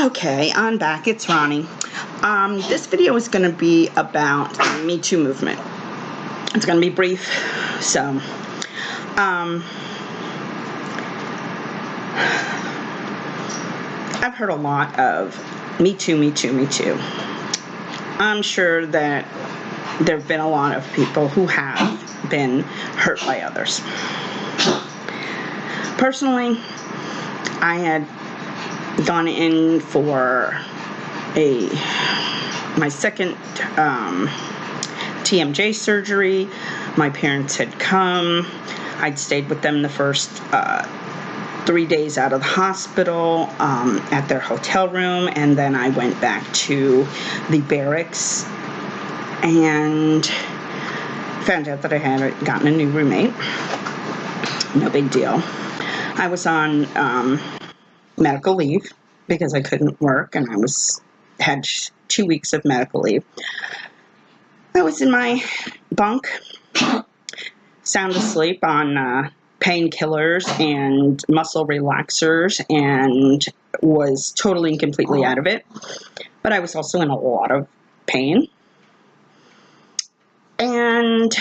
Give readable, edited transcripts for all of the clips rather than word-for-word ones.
Okay, I'm back. It's Ronnie. This video is going to be about the Me Too movement. It's going to be brief. So, I've heard a lot of Me Too, Me Too, Me Too. I'm sure that there have been a lot of people who have been hurt by others. Personally, I had gone in for my second TMJ surgery. My parents had come. I'd stayed with them the first 3 days out of the hospital at their hotel room, and then I went back to the barracks and found out that I had gotten a new roommate. No big deal. I was on medical leave because I couldn't work, and I had 2 weeks of medical leave. I was in my bunk, sound asleep on painkillers and muscle relaxers, and was totally and completely out of it. But I was also in a lot of pain. And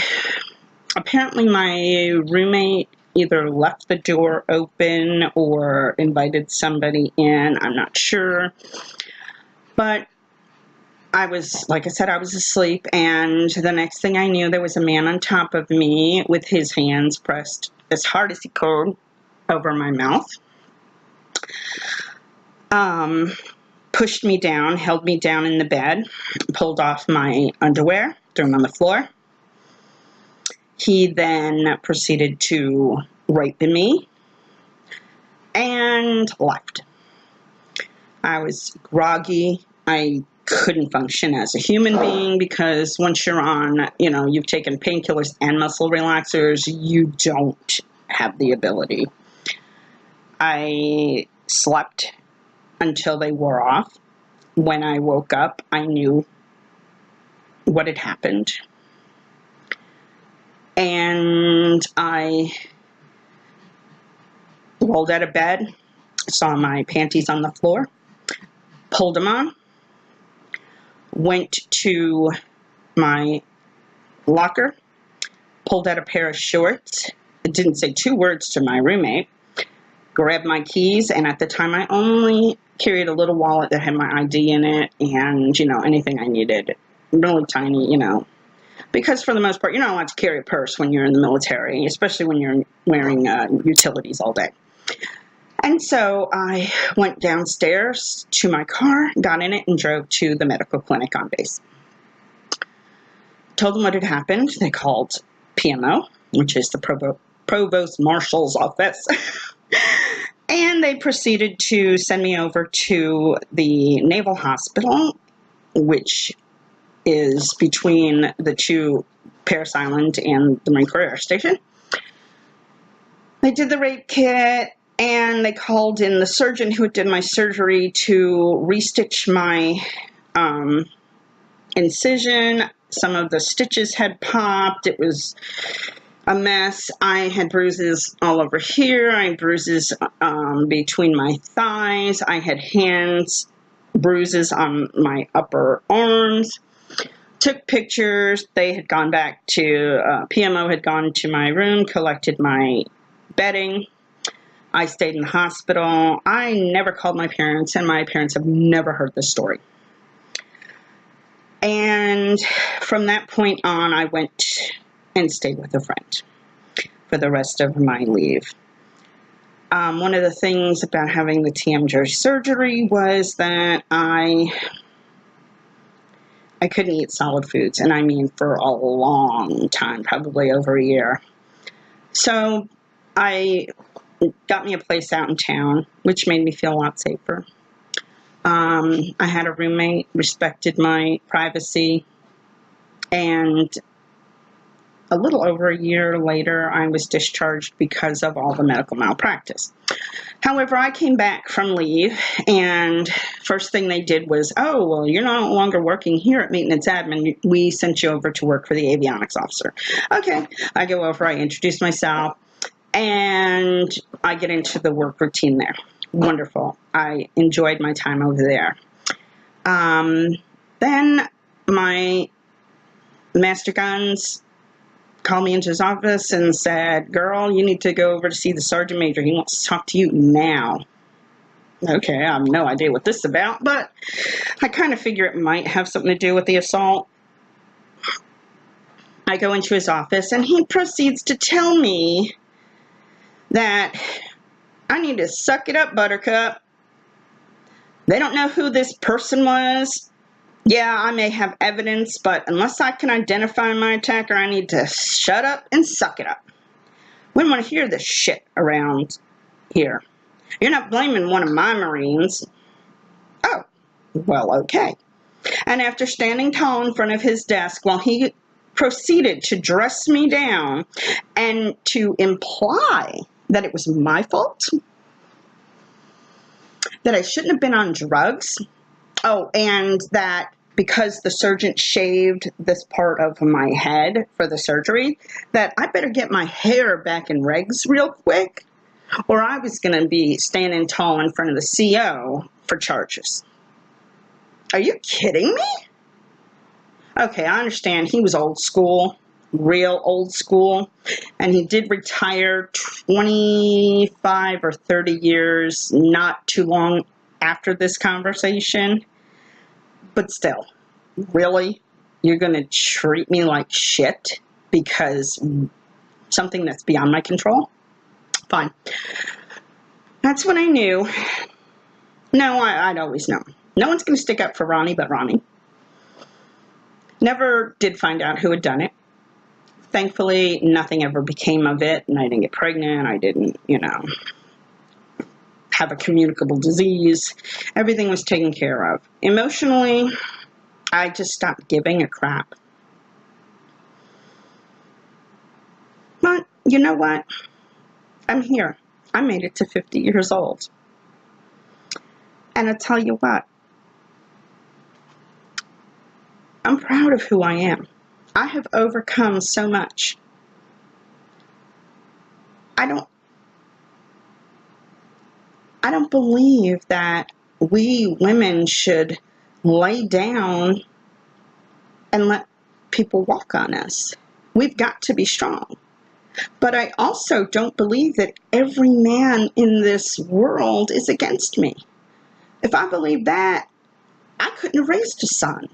apparently my roommate either left the door open or invited somebody in. I'm not sure. But I was, like I said, I was asleep, and the next thing I knew, there was a man on top of me with his hands pressed as hard as he could over my mouth. Pushed me down, held me down in the bed, pulled off my underwear, threw them on the floor. He then proceeded to rape me and left. I was groggy. I couldn't function as a human being because once you're on, you've taken painkillers and muscle relaxers, you don't have the ability. I slept until they wore off. When I woke up, I knew what had happened. And I rolled out of bed, saw my panties on the floor, pulled them on, went to my locker, pulled out a pair of shorts. I didn't say 2 words to my roommate, grabbed my keys, and at the time I only carried a little wallet that had my ID in it and, anything I needed. Really tiny, because for the most part, you're not allowed to carry a purse when you're in the military, especially when you're wearing utilities all day. And so I went downstairs to my car, got in it, and drove to the medical clinic on base. Told them what had happened. They called PMO, which is the Provost Marshal's office. And they proceeded to send me over to the Naval Hospital, which is between the 2, Parris Island and the Marine Corps Air Station. They did the rape kit, and they called in the surgeon who did my surgery to restitch my incision. Some of the stitches had popped. It was a mess. I had bruises all over here. I had bruises between my thighs. I had bruises on my upper arms. Took pictures. They had gone back to, PMO had gone to my room, collected my bedding. I stayed in the hospital. I never called my parents, and my parents have never heard this story. And from that point on, I went and stayed with a friend for the rest of my leave. One of the things about having the TMJ surgery was that I couldn't eat solid foods, and I mean for a long time, probably over a year. So I got me a place out in town, which made me feel a lot safer. I had a roommate, respected my privacy, and a little over a year later, I was discharged because of all the medical malpractice. However, I came back from leave, and first thing they did was, oh, well, you're no longer working here at Maintenance Admin. We sent you over to work for the avionics officer. Okay, I go over, I introduce myself, and I get into the work routine there. wonderful. I enjoyed my time over there. Then my Master Guns called me into his office and said, girl, you need to go over to see the Sergeant Major. He wants to talk to you now. Okay, I have no idea what this is about, but I kind of figure it might have something to do with the assault. I go into his office and he proceeds to tell me that I need to suck it up, Buttercup. They don't know who this person was. Yeah, I may have evidence, but unless I can identify my attacker, I need to shut up and suck it up. We don't want to hear this shit around here. You're not blaming one of my Marines. Oh, well, okay. And after standing tall in front of his desk while he proceeded to dress me down and to imply that it was my fault, that I shouldn't have been on drugs, oh, and that because the surgeon shaved this part of my head for the surgery, that I better get my hair back in regs real quick, or I was going to be standing tall in front of the CO for charges. Are you kidding me? Okay, I understand he was old school, real old school, and he did retire 25 or 30 years not too long after this conversation. But still, really? You're going to treat me like shit because something that's beyond my control? Fine. That's when I knew. No, I'd always known. No one's going to stick up for Ronnie but Ronnie. Never did find out who had done it. Thankfully, nothing ever became of it, and I didn't get pregnant. I didn't, have a communicable disease. Everything was taken care of. Emotionally, I just stopped giving a crap. But you know what? I'm here. I made it to 50 years old. And I tell you what, I'm proud of who I am. I have overcome so much. I don't believe that we women should lay down and let people walk on us. We've got to be strong. But I also don't believe that every man in this world is against me. If I believed that, I couldn't have raised a son.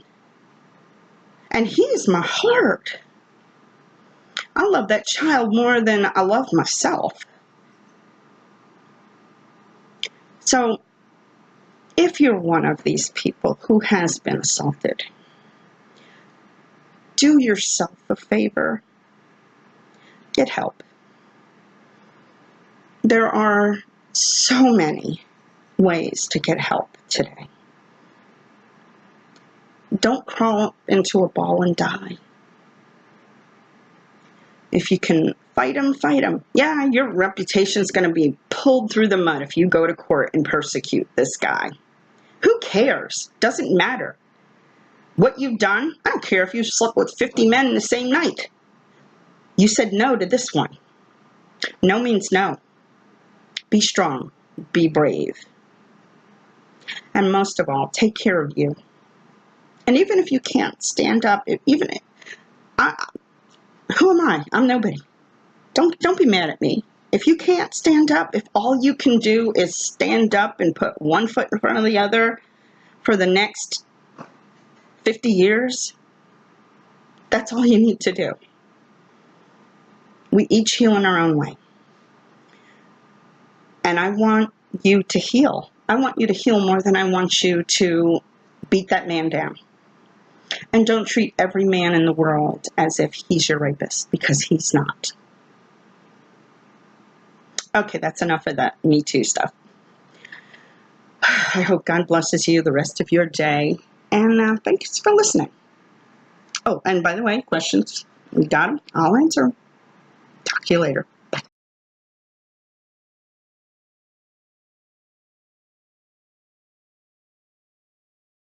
And he is my heart. I love that child more than I love myself. So, if you're one of these people who has been assaulted, do yourself a favor. Get help. There are so many ways to get help today. Don't crawl up into a ball and die. If you can fight them, fight them. Yeah, your reputation's going to be pulled through the mud if you go to court and persecute this guy. Who cares? Doesn't matter. What you've done, I don't care if you slept with 50 men in the same night. You said no to this one. No means no. Be strong. Be brave. And most of all, take care of you. And even if you can't stand up, who am I? I'm nobody. Don't be mad at me. If you can't stand up, if all you can do is stand up and put one foot in front of the other for the next 50 years, that's all you need to do. We each heal in our own way. And I want you to heal. I want you to heal more than I want you to beat that man down. And don't treat every man in the world as if he's your rapist, because he's not. Okay, that's enough of that Me Too stuff. I hope God blesses you the rest of your day. And thanks for listening. Oh, and by the way, questions, we got them. I'll answer them. Talk to you later.